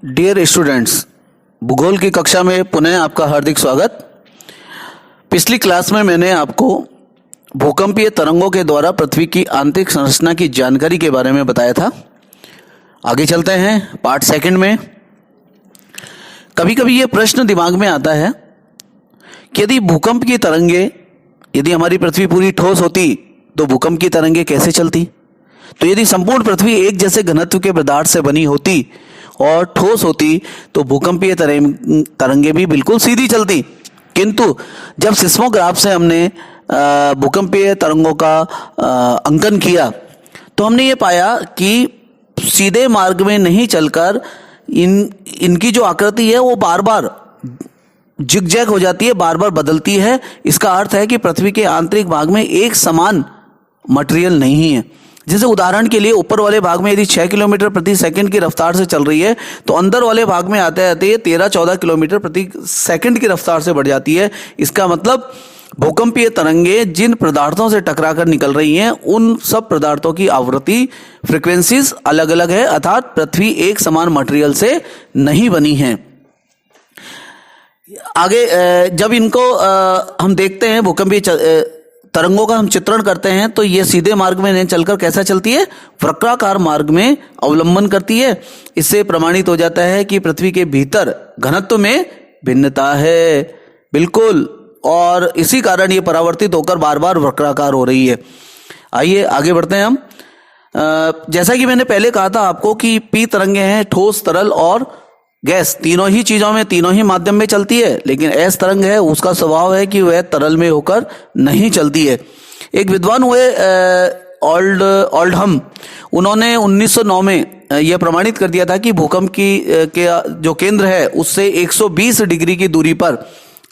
Dear students, भूगोल की कक्षा में पुनः आपका हार्दिक स्वागत। पिछली क्लास में मैंने आपको भूकंपीय तरंगों के द्वारा पृथ्वी की आंतरिक संरचना की जानकारी के बारे में बताया था। आगे चलते हैं पार्ट सेकंड में। कभी कभी ये प्रश्न दिमाग में आता है कि यदि भूकंप की तरंगे, यदि हमारी पृथ्वी पूरी ठोस होती तो भूकंप की तरंगे कैसे चलती। तो यदि संपूर्ण पृथ्वी एक जैसे घनत्व के पदार्थ से बनी होती और ठोस होती तो भूकंपीय तरंगे भी बिल्कुल सीधी चलती। किंतु जब सिस्मोग्राफ से हमने भूकंपीय तरंगों का अंकन किया तो हमने ये पाया कि सीधे मार्ग में नहीं चलकर इनकी जो आकृति है वो बार बार जिगजैग हो जाती है, बार बार बदलती है। इसका अर्थ है कि पृथ्वी के आंतरिक भाग में एक समान मटेरियल नहीं है। जैसे उदाहरण के लिए ऊपर वाले भाग में यदि 6 किलोमीटर प्रति सेकंड की रफ्तार से चल रही है तो अंदर वाले भाग में आते आते ये 13-14 किलोमीटर प्रति सेकंड की रफ्तार से बढ़ जाती है। इसका मतलब भूकंपीय तरंगे जिन पदार्थों से टकराकर निकल रही हैं उन सब पदार्थों की आवृत्ति फ्रीक्वेंसीज अलग अलग है, अर्थात पृथ्वी एक समान मटेरियल से नहीं बनी है। आगे जब इनको हम देखते हैं भूकंपीय तरंगों का हम चित्रण करते हैं तो ये सीधे मार्ग में नहीं चलकर कैसा चलती है, वक्राकार मार्ग में अवलंबन करती है। इससे प्रमाणित हो जाता है कि पृथ्वी के भीतर घनत्व में भिन्नता है, बिल्कुल, और इसी कारण ये परावर्तित होकर बार बार वक्राकार हो रही है। आइए आगे बढ़ते हैं हम। जैसा कि मैंने पहले कहा था आपको कि पी तरंगे हैं ठोस, तरल और गैस, तीनों ही चीजों में, तीनों ही माध्यम में चलती है। लेकिन एस तरंग है उसका स्वभाव है कि वह तरल में होकर नहीं चलती है। एक विद्वान हुए ओल्डहम, उन्होंने 1909 में यह प्रमाणित कर दिया था कि भूकंप के जो केंद्र है उससे 120 डिग्री की दूरी पर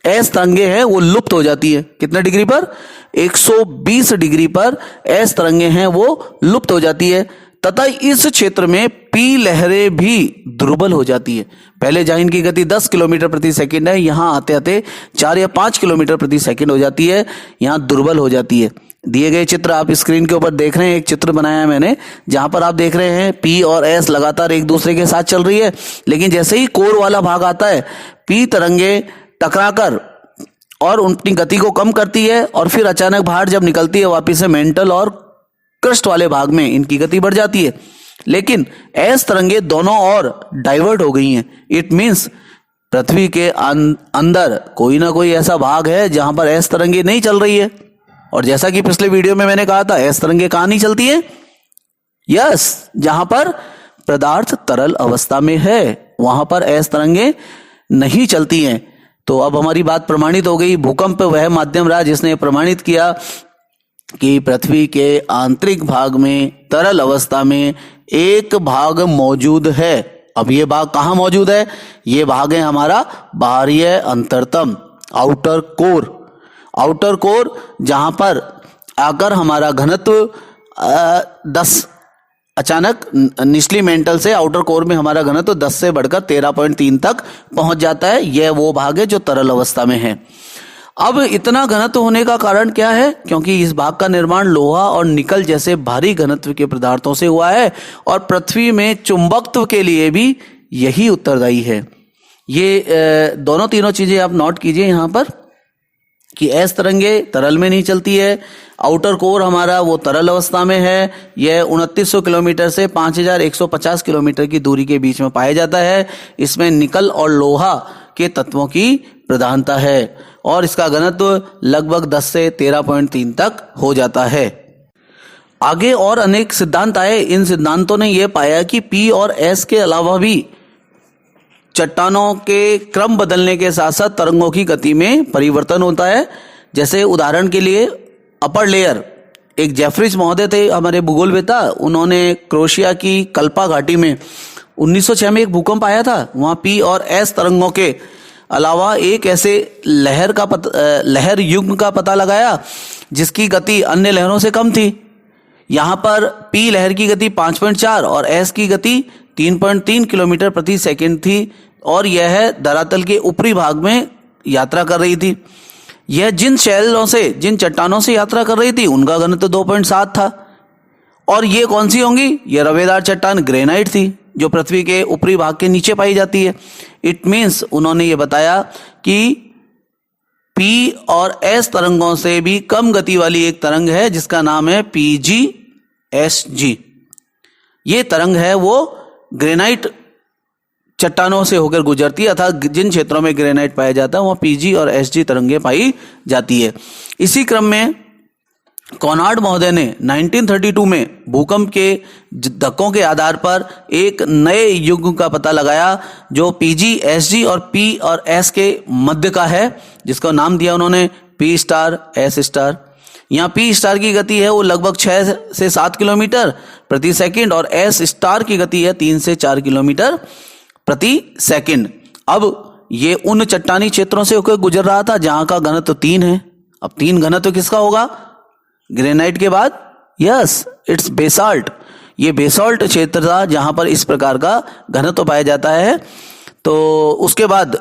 एस तरंगे हैं वो लुप्त हो जाती है। कितने डिग्री पर? 120 डिग्री पर एस तरंगे हैं वो लुप्त हो जाती है तथा इस क्षेत्र में पी लहरें भी दुर्बल हो जाती है। पहले जहां इनकी गति 10 किलोमीटर प्रति सेकंड है, यहां आते आते 4 या 5 किलोमीटर प्रति सेकंड हो जाती है, यहां दुर्बल हो जाती है। दिए गए चित्र आप स्क्रीन के ऊपर देख रहे हैं, एक चित्र बनाया है मैंने जहां पर आप देख रहे हैं पी और एस लगातार एक दूसरे के साथ चल रही है, लेकिन जैसे ही कोर वाला भाग आता है पी तरंगे टकराकर और अपनी गति को कम करती है और फिर अचानक बाहर जब निकलती है वापिस से मेंटल और क्रस्ट वाले भाग में इनकी गति बढ़ जाती है। लेकिन एस तरंगे दोनों ओर डाइवर्ट हो गई हैं। इट मींस पृथ्वी के अंदर कोई ना कोई ऐसा भाग है जहां पर एस तरंगे नहीं चल रही है। और जैसा कि पिछले वीडियो में मैंने कहा था, एस तरंगे कहां नहीं चलती है? यस, जहां पर पदार्थ तरल अवस्था में है वहां पर एस तरंगे नहीं चलती हैं। तो अब हमारी बात प्रमाणित हो गई। भूकंप वह माध्यम रहा जिसने प्रमाणित किया कि पृथ्वी के आंतरिक भाग में तरल अवस्था में एक भाग मौजूद है। अब ये भाग कहां मौजूद है? ये भाग है हमारा बाहरीय अंतरतम, आउटर कोर। आउटर कोर जहां पर आकर हमारा घनत्व 10 अचानक निचली मेंटल से आउटर कोर में हमारा घनत्व 10 से बढ़कर 13.3 तक पहुंच जाता है। यह वो भाग है जो तरल अवस्था में है। अब इतना घनत्व होने का कारण क्या है? क्योंकि इस भाग का निर्माण लोहा और निकल जैसे भारी घनत्व के पदार्थों से हुआ है और पृथ्वी में चुंबकत्व के लिए भी यही उत्तरदायी है। ये दोनों तीनों चीजें आप नोट कीजिए यहां पर कि एस तरंगे तरल में नहीं चलती है, आउटर कोर हमारा वो तरल अवस्था में है, यह 2900 किलोमीटर से 5150 किलोमीटर की दूरी के बीच में पाया जाता है। इसमें निकल और लोहा के तत्वों की प्रधानता है और इसका घनत्व लगभग 10 से 13.3 तक हो जाता है। आगे और अनेक सिद्धांत आए। इन सिद्धांतों ने यह पाया कि पी और एस के अलावा भी चट्टानों के क्रम बदलने के साथ साथ तरंगों की गति में परिवर्तन होता है। जैसे उदाहरण के लिए अपर लेयर, एक जेफरीज महोदय थे हमारे भूगोलवेत्ता, उन्होंने क्रोएशिया की कल्पा घाटी में 1906 में एक भूकंप आया था। वहां पी और एस तरंगों के अलावा एक ऐसे लहर युग्म का पता लगाया जिसकी गति अन्य लहरों से कम थी। यहां पर पी लहर की गति 5.4 और एस की गति 3.3 किलोमीटर प्रति सेकंड थी और यह धरातल के ऊपरी भाग में यात्रा कर रही थी। यह जिन चट्टानों से यात्रा कर रही थी उनका घनत्व 2.7 था और ये कौन सी होंगी? ये रवेदार चट्टान ग्रेनाइट थी। जो पृथ्वी के ऊपरी भाग के नीचे पाई जाती है। इट मीन्स उन्होंने ये बताया कि P और S तरंगों से भी कम गति वाली एक तरंग है जिसका नाम है PGSG। ये तरंग है वो ग्रेनाइट चट्टानों से होकर गुजरती है, अर्थात जिन क्षेत्रों में ग्रेनाइट पाया जाता है वहां PG और SG तरंगें पाई जाती है। इसी क्रम में कॉनार्ड महोदय ने 1932 में भूकंप के धक्कों के आधार पर एक नए युग का पता लगाया जो PGSG और P और S के मध्य का है, जिसका नाम दिया उन्होंने P स्टार S स्टार। यहाँ P स्टार की गति है वो लगभग 6 से 7 किलोमीटर प्रति सेकंड और S स्टार की गति है 3 से 4 किलोमीटर प्रति सेकंड। अब ये उन चट्टानी क्षेत्रों से होकर गुजर रहा था जहां का घनत्व 3 है। अब 3 घनत्व किसका होगा ग्रेनाइट के बाद? Yes, it's basalt. ये बेसाल्ट क्षेत्र था जहां पर इस प्रकार का घनत्व पाया जाता है। तो उसके बाद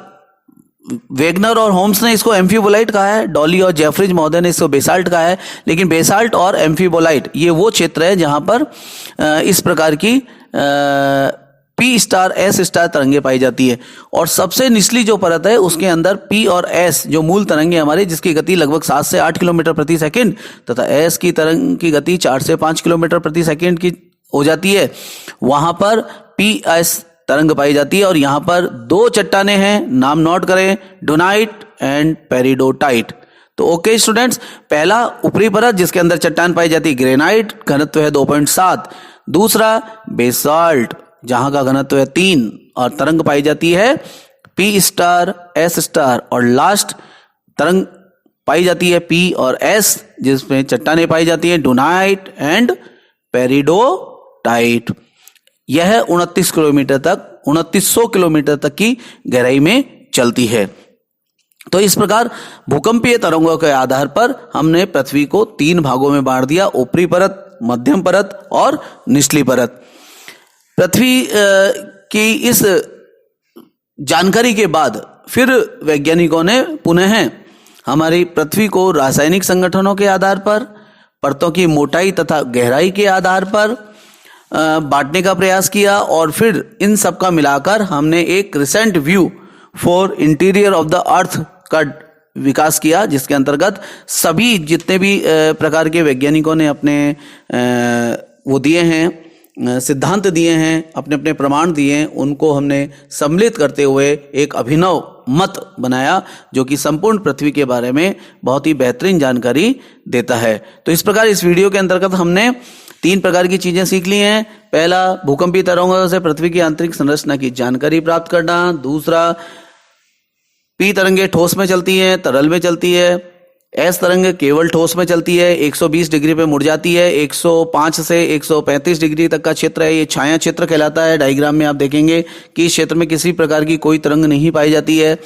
वेगनर और होम्स ने इसको एम्फीबोलाइट कहा है, डॉली और जेफरीज महोदय ने इसको बेसाल्ट कहा है। लेकिन बेसाल्ट और एम्फीबोलाइट ये वो क्षेत्र है जहां पर इस प्रकार की P स्टार S स्टार तरंगे पाई जाती है। और सबसे निचली जो परत है उसके अंदर P और S जो मूल तरंगे हमारे, जिसकी गति लगभग 7 से 8 किलोमीटर प्रति सेकंड तथा S की तरंग की गति 4 से 5 किलोमीटर प्रति सेकंड की हो जाती है, वहां पर PS तरंग पाई जाती है। और यहां पर 2 चट्टाने हैं, नाम नोट करें, डोनाइट एंड पेरिडोटाइट। तो ओके स्टूडेंट्स, पहला ऊपरी परत जिसके अंदर चट्टान पाई जाती है ग्रेनाइट, घनत्व है 2.7। दूसरा बेसाल्ट जहां का घनत्व है 3 और तरंग पाई जाती है P स्टार S स्टार। और लास्ट तरंग पाई जाती है P और S जिसमें चट्टानें पाई जाती हैं डोनाइट एंड पेरिडोटाइट। यह 29 किलोमीटर तक 2900 किलोमीटर तक की गहराई में चलती है। तो इस प्रकार भूकंपीय तरंगों के आधार पर हमने पृथ्वी को 3 भागों में बांट दिया, ऊपरी परत, मध्यम परत और निचली परत। पृथ्वी की इस जानकारी के बाद फिर वैज्ञानिकों ने पुनः हमारी पृथ्वी को रासायनिक संगठनों के आधार पर, परतों की मोटाई तथा गहराई के आधार पर बांटने का प्रयास किया। और फिर इन सब का मिलाकर हमने एक recent view for interior of the earth का विकास किया, जिसके अंतर्गत सभी जितने भी प्रकार के वैज्ञानिकों ने अपने वो दिए हैं, सिद्धांत दिए हैं, अपने अपने प्रमाण दिए हैं, उनको हमने सम्मिलित करते हुए एक अभिनव मत बनाया जो कि संपूर्ण पृथ्वी के बारे में बहुत ही बेहतरीन जानकारी देता है। तो इस प्रकार इस वीडियो के अंतर्गत हमने 3 प्रकार की चीजें सीख ली हैं। पहला, भूकंपीय तरंगों से पृथ्वी की आंतरिक संरचना की जानकारी प्राप्त करना। दूसरा, P तरंगे ठोस में चलती हैं, तरल में चलती है। S तरंग केवल ठोस में चलती है, 120 डिग्री पे मुड़ जाती है। 105 से 135 डिग्री तक का क्षेत्र है, ये छाया क्षेत्र कहलाता है। डायग्राम में आप देखेंगे कि इस क्षेत्र में किसी प्रकार की कोई तरंग नहीं पाई जाती है।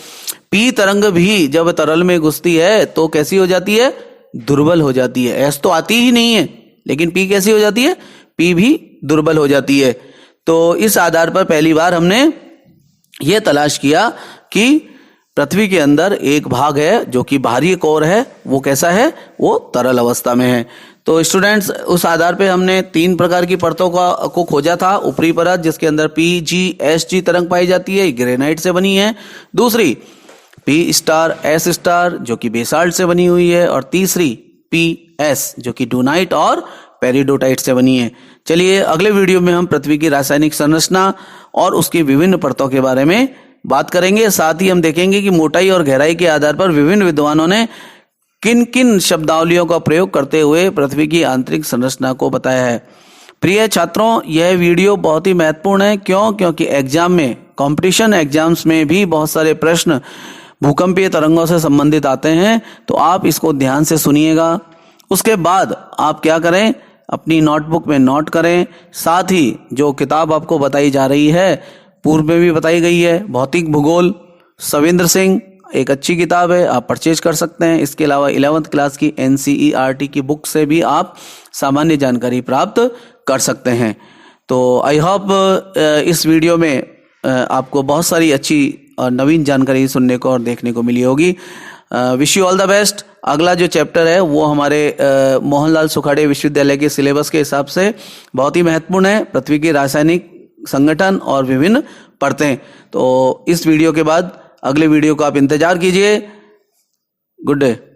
P तरंग भी जब तरल में घुसती है तो कैसी हो जाती है? दुर्बल हो जाती है। S तो आती ही नहीं है, लेकिन P कैसी हो जाती है? P भी दुर्बल हो जाती है। तो इस आधार पर पहली बार हमने ये तलाश किया कि पृथ्वी के अंदर एक भाग है जो कि बाहरी कोर है, वो कैसा है? वो तरल अवस्था में है। तो स्टूडेंट्स, उस आधार पे हमने 3 प्रकार की परतों को खोजा था। ऊपरी परत जिसके अंदर PGSG तरंग पाई जाती है, ग्रेनाइट से बनी है। दूसरी P स्टार S स्टार जो कि बेसाल्ट से बनी हुई है। और तीसरी PS जो कि डोनाइट और पेरिडोटाइट से बनी है। चलिए अगले वीडियो में हम पृथ्वी की रासायनिक संरचना और उसकी विभिन्न परतों के बारे में बात करेंगे। साथ ही हम देखेंगे कि मोटाई और गहराई के आधार पर विभिन्न विद्वानों ने किन किन शब्दावलियों का प्रयोग करते हुए पृथ्वी की आंतरिक संरचना को बताया है। प्रिय छात्रों, यह वीडियो बहुत ही महत्वपूर्ण है। क्योंकि एग्जाम में, कंपटीशन एग्जाम्स में भी बहुत सारे प्रश्न भूकंपीय तरंगों से संबंधित आते हैं, तो आप इसको ध्यान से सुनिएगा। उसके बाद आप क्या करें? अपनी नोटबुक में नोट करें। साथ ही जो किताब आपको बताई जा रही है, पूर्व में भी बताई गई है, भौतिक भूगोल, सविंद्र सिंह, एक अच्छी किताब है, आप परचेज कर सकते हैं। इसके अलावा 11th क्लास की NCERT की बुक से भी आप सामान्य जानकारी प्राप्त कर सकते हैं। तो आई होप इस वीडियो में आपको बहुत सारी अच्छी और नवीन जानकारी सुनने को और देखने को मिली होगी। Wish you all the best. अगला जो चैप्टर है वो हमारे मोहनलाल सुखाड़े विश्वविद्यालय के सिलेबस के हिसाब से बहुत ही महत्वपूर्ण है। पृथ्वी की रासायनिक संगठन और विभिन्न परतें। तो इस वीडियो के बाद अगले वीडियो का आप इंतजार कीजिए। Good day.